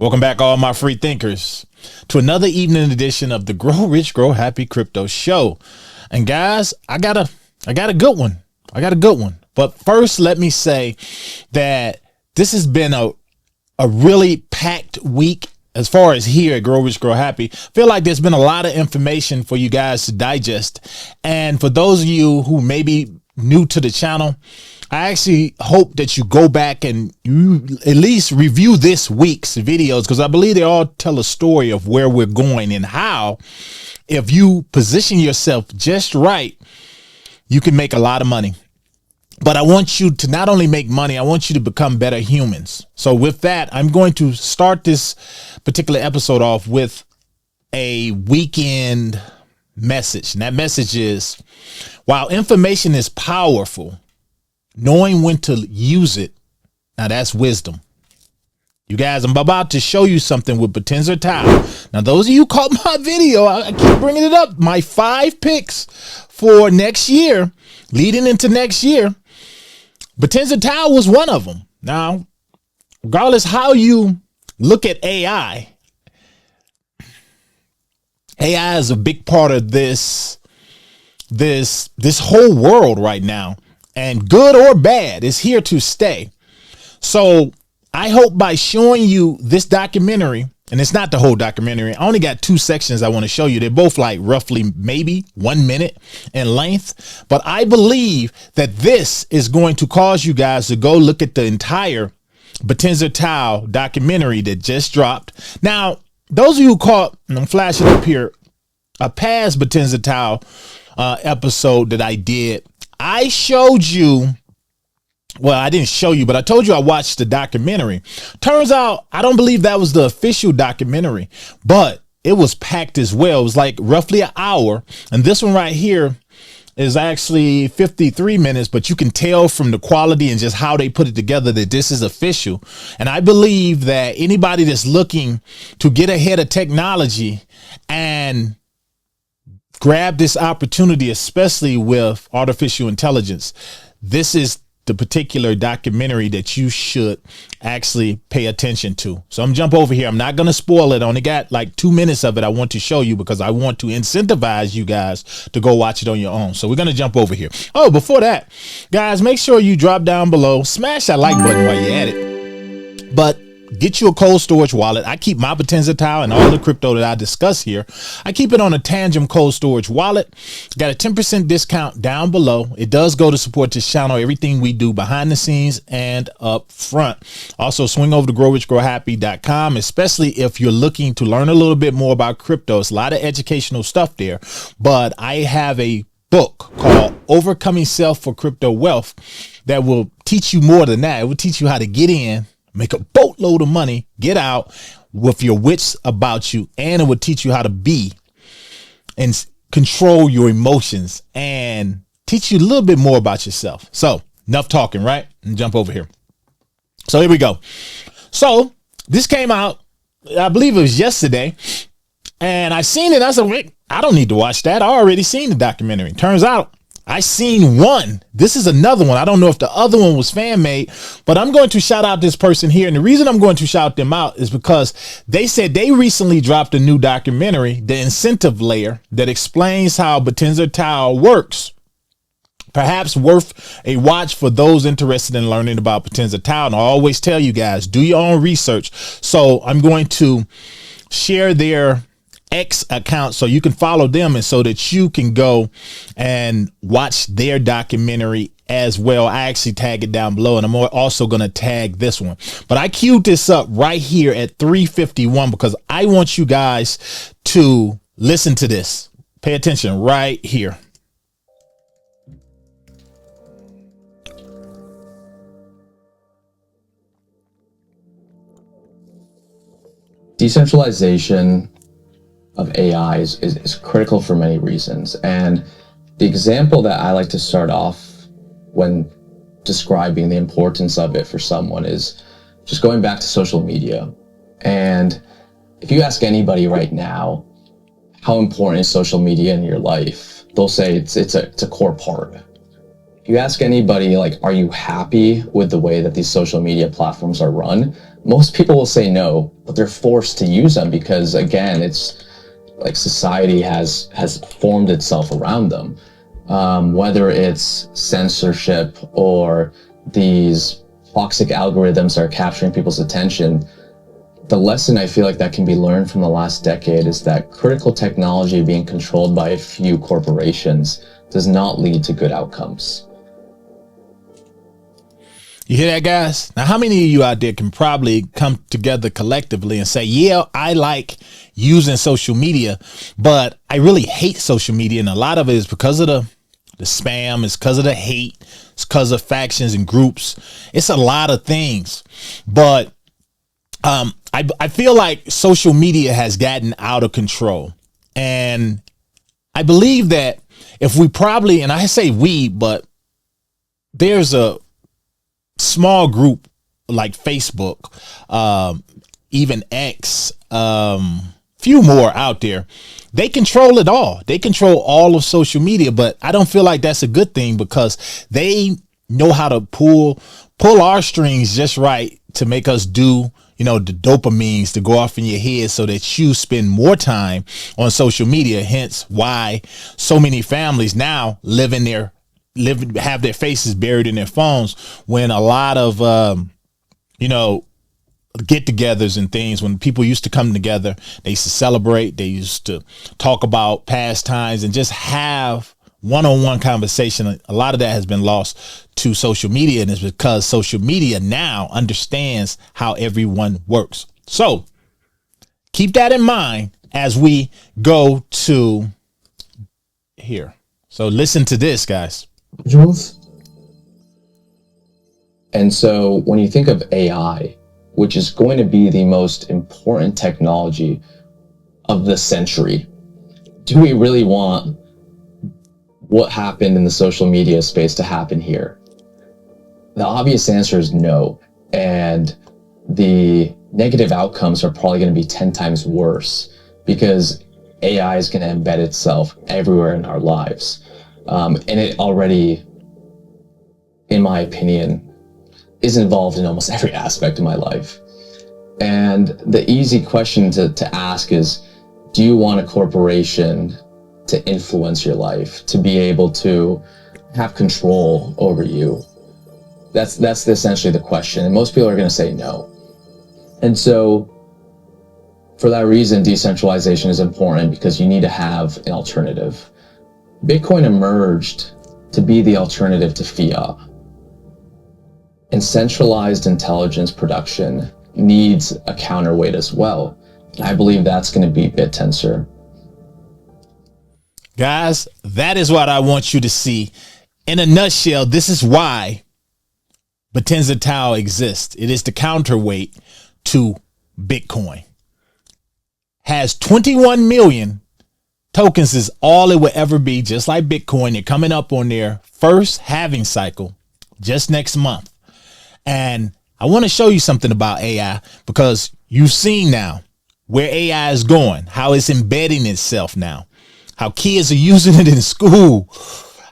Welcome back, all my free thinkers, to another evening edition of the Grow Rich, Grow Happy Crypto Show. And guys, I got a good one. But first, let me say that this has been a really packed week as far as here at Grow Rich, Grow Happy. Feel like there's been a lot of information for you guys to digest. And for those of you who may be new to the channel, I actually hope that you go back and you at least review this week's videos, because I believe they all tell a story of where we're going and how, if you position yourself just right, you can make a lot of money. But I want you to not only make money, I want you to become better humans. So with that, I'm going to start this particular episode off with a weekend message. And that message is, while information is powerful, knowing when to use it, now that's wisdom. You guys, I'm about to show you something with Bittensor TAO. Now, those of you who caught my video, I keep bringing it up. My 5 picks for next year, leading into next year, Bittensor TAO was one of them. Now, regardless how you look at AI is a big part of this whole world right now. And good or bad, is here to stay. So I hope by showing you this documentary, and it's not the whole documentary, I only got 2 sections I want to show you. They're both like roughly maybe 1 minute in length. But I believe that this is going to cause you guys to go look at the entire Bittensor TAO documentary that just dropped. Now, those of you who caught, and I'm flashing up here, a past Bittensor TAO episode that I did, I showed you, well, I didn't show you, but I told you I watched the documentary. Turns out, I don't believe that was the official documentary, but it was packed as well. It was like roughly an hour. And this one right here is actually 53 minutes, but you can tell from the quality and just how they put it together that this is official. And I believe that anybody that's looking to get ahead of technology and grab this opportunity, especially with artificial intelligence, this is the particular documentary that you should actually pay attention to. So I'm jump over here. I'm not going to spoil it. I only got like 2 minutes of it I want to show you, because I want to incentivize you guys to go watch it on your own. So we're going to jump over here. Oh, before that, guys, make sure you drop down below, smash that like button while you're at it. But get you a cold storage wallet. I keep my Bittensor TAO and all the crypto that I discuss here, I keep it on a Tangem cold storage wallet. Got a 10% discount down below. It does go to support this channel, everything we do behind the scenes and up front. Also, swing over to growrichgrowhappy.com, especially if you're looking to learn a little bit more about crypto. It's a lot of educational stuff there, but I have a book called Overcoming Self for Crypto Wealth that will teach you more than that. It will teach you how to get in, make a boatload of money, get out with your wits about you, and it will teach you how to be and control your emotions and teach you a little bit more about yourself. So enough talking, right? And jump over here. So here we go. So this came out, I believe it was yesterday, and I seen it. I said, wait, I don't need to watch that. I already seen the documentary. Turns out I seen one. This is another one. I don't know if the other one was fan made, but I'm going to shout out this person here. And the reason I'm going to shout them out is because they said they recently dropped a new documentary, The Incentive Layer, that explains how Bittensor TAO works. Perhaps worth a watch for those interested in learning about Bittensor TAO. And I always tell you guys, do your own research. So I'm going to share their X account so you can follow them, and so that you can go and watch their documentary as well. I actually tag it down below, and I'm also going to tag this one. But I queued this up right here at 3:51 because I want you guys to listen to this. Pay attention right here. Decentralization of AI is critical for many reasons. And the example that I like to start off when describing the importance of it for someone is just going back to social media. And if you ask anybody right now, how important is social media in your life? They'll say it's a core part. If you ask anybody, like, are you happy with the way that these social media platforms are run? Most people will say no, but they're forced to use them because, again, it's like society has formed itself around them. Whether it's censorship or these toxic algorithms that are capturing people's attention, the lesson I feel like that can be learned from the last decade is that critical technology being controlled by a few corporations does not lead to good outcomes. You hear that, guys? Now, how many of you out there can probably come together collectively and say, yeah, I like using social media, but I really hate social media. And a lot of it is because of the spam, it's because of the hate, it's because of factions and groups. It's a lot of things. But I feel like social media has gotten out of control. And I believe that if we probably, and I say we, but there's a small group like Facebook, even X, few more out there. They control it all. They control all of social media, but I don't feel like that's a good thing because they know how to pull our strings just right to make us do, the dopamines to go off in your head so that you spend more time on social media. Hence why so many families now have their faces buried in their phones, when a lot of, get-togethers and things, when people used to come together, they used to celebrate, they used to talk about past times and just have one-on-one conversation. A lot of that has been lost to social media, and it's because social media now understands how everyone works. So keep that in mind as we go to here. So listen to this, guys. Jules? And so when you think of AI, which is going to be the most important technology of the century, do we really want what happened in the social media space to happen here? The obvious answer is no. And the negative outcomes are probably going to be 10 times worse because AI is going to embed itself everywhere in our lives. And it already, in my opinion, is involved in almost every aspect of my life. And the easy question to ask is, do you want a corporation to influence your life, to be able to have control over you? That's essentially the question. And most people are going to say no. And so for that reason, decentralization is important because you need to have an alternative. Bitcoin emerged to be the alternative to fiat. And centralized intelligence production needs a counterweight as well. I believe that's going to be Bittensor. Guys, that is what I want you to see. In a nutshell, this is why Bittensor TAO exists. It is the counterweight to Bitcoin. Has 21 million tokens, is all it will ever be, just like Bitcoin. They're coming up on their first halving cycle just next month. And I want to show you something about AI, because you've seen now where AI is going, how it's embedding itself now, how kids are using it in school,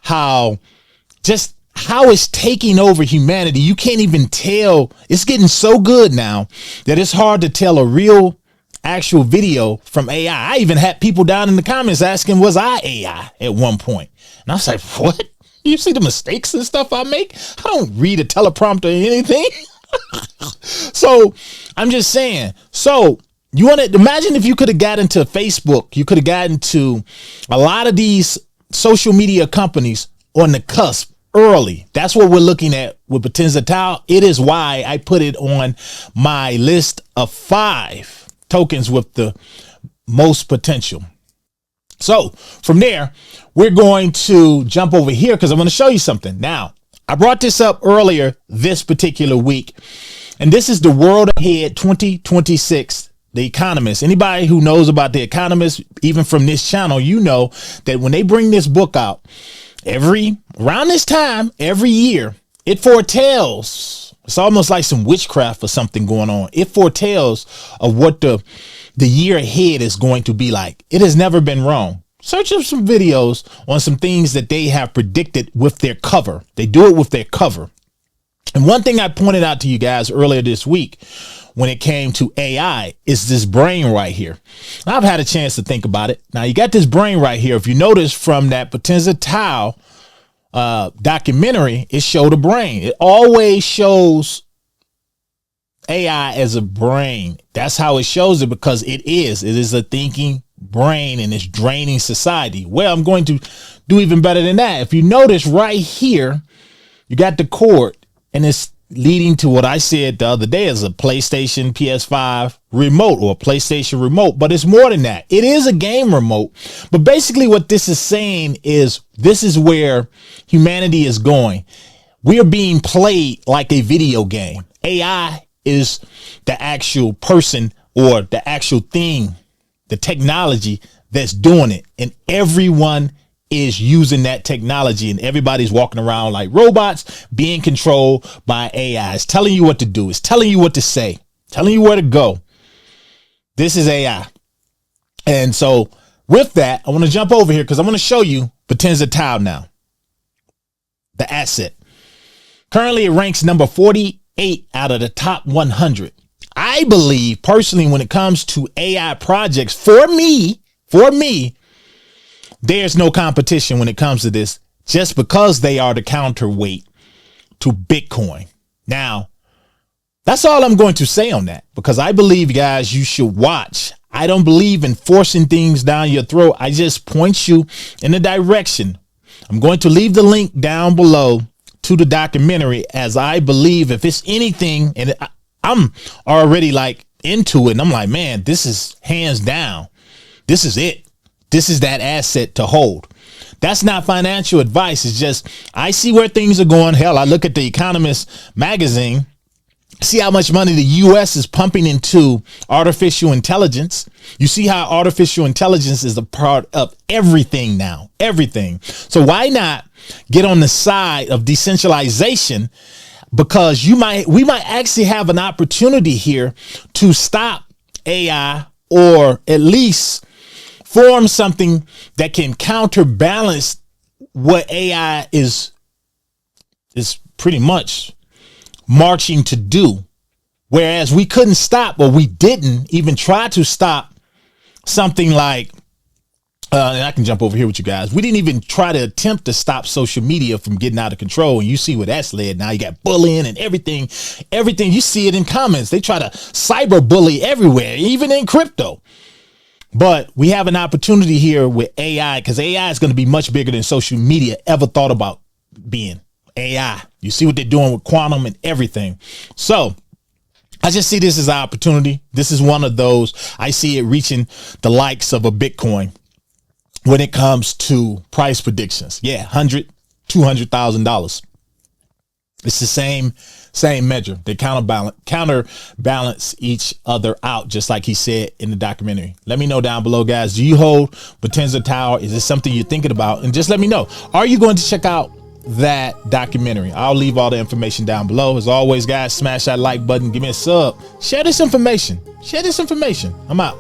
how it's taking over humanity. You can't even tell. It's getting so good now that it's hard to tell a real actual video from AI. I even had people down in the comments asking, was I AI at one point? And I was like, what? You see the mistakes and stuff I make? I don't read a teleprompter or anything. So I'm just saying. So you want to imagine if you could have gotten to Facebook, you could have gotten to a lot of these social media companies on the cusp early. That's what we're looking at with Bittensor TAO. It is why I put it on my list of 5 tokens with the most potential. So from there, we're going to jump over here because I'm going to show you something. Now, I brought this up earlier this particular week, and this is the World Ahead 2026, The Economist. Anybody who knows about The Economist, even from this channel, you know that when they bring this book out around this time, every year, it foretells. It's almost like some witchcraft or something going on. It foretells of what the year ahead is going to be like. It has never been wrong. Search up some videos on some things that they have predicted with their cover. They do it with their cover. And one thing I pointed out to you guys earlier this week when it came to AI is this brain right here. I've had a chance to think about it. Now you got this brain right here. If you notice from that Bittensor TAO documentary, it showed a brain. It always shows AI as a brain. That's how it shows it, because it is a thinking brain, and it's draining society. Well, I'm going to do even better than that. If you notice right here, you got the cord, and it's leading to what I said the other day as a PlayStation PS5 remote, or a PlayStation remote, but it's more than that. It is a game remote. But basically what this is saying is this is where humanity is going. We are being played like a video game. AI is the actual person, or the actual thing, the technology that's doing it. And everyone is using that technology, and everybody's walking around like robots being controlled by AI. It's telling you what to do. It's telling you what to say, telling you where to go. This is AI. And so with that, I want to jump over here because I want to show you Bittensor TAO now. The asset. Currently it ranks number 48 out of the top 100. I believe personally, when it comes to AI projects, for me, there's no competition when it comes to this, just because they are the counterweight to Bitcoin. Now, that's all I'm going to say on that, because I believe, guys, you should watch. I don't believe in forcing things down your throat. I just point you in a direction. I'm going to leave the link down below to the documentary, as I believe if it's anything, and I'm already like into it, and I'm like, man, this is hands down. This is it. This is that asset to hold. That's not financial advice. It's just, I see where things are going. Hell, I look at the Economist magazine, see how much money the US is pumping into artificial intelligence. You see how artificial intelligence is a part of everything now, everything. So why not get on the side of decentralization? Because we might actually have an opportunity here to stop AI, or at least form something that can counterbalance what AI is pretty much marching to do. Whereas we couldn't stop, or we didn't even try to stop something like, and I can jump over here with you guys. We didn't even try to attempt to stop social media from getting out of control. And you see where that's led. Now you got bullying and everything. You see it in comments. They try to cyber bully everywhere, even in crypto. But we have an opportunity here with AI, because AI is going to be much bigger than social media ever thought about being. AI. You see what they're doing with quantum and everything. So I just see this as an opportunity. This is one of those. I see it reaching the likes of a Bitcoin when it comes to price predictions. Yeah, $100,000, $200,000. It's the same measure. They counterbalance each other out, just like he said in the documentary. Let me know down below, guys. Do you hold Bittensor TAO? Is this something you're thinking about? And just let me know. Are you going to check out that documentary? I'll leave all the information down below. As always, guys, smash that like button. Give me a sub. Share this information. I'm out.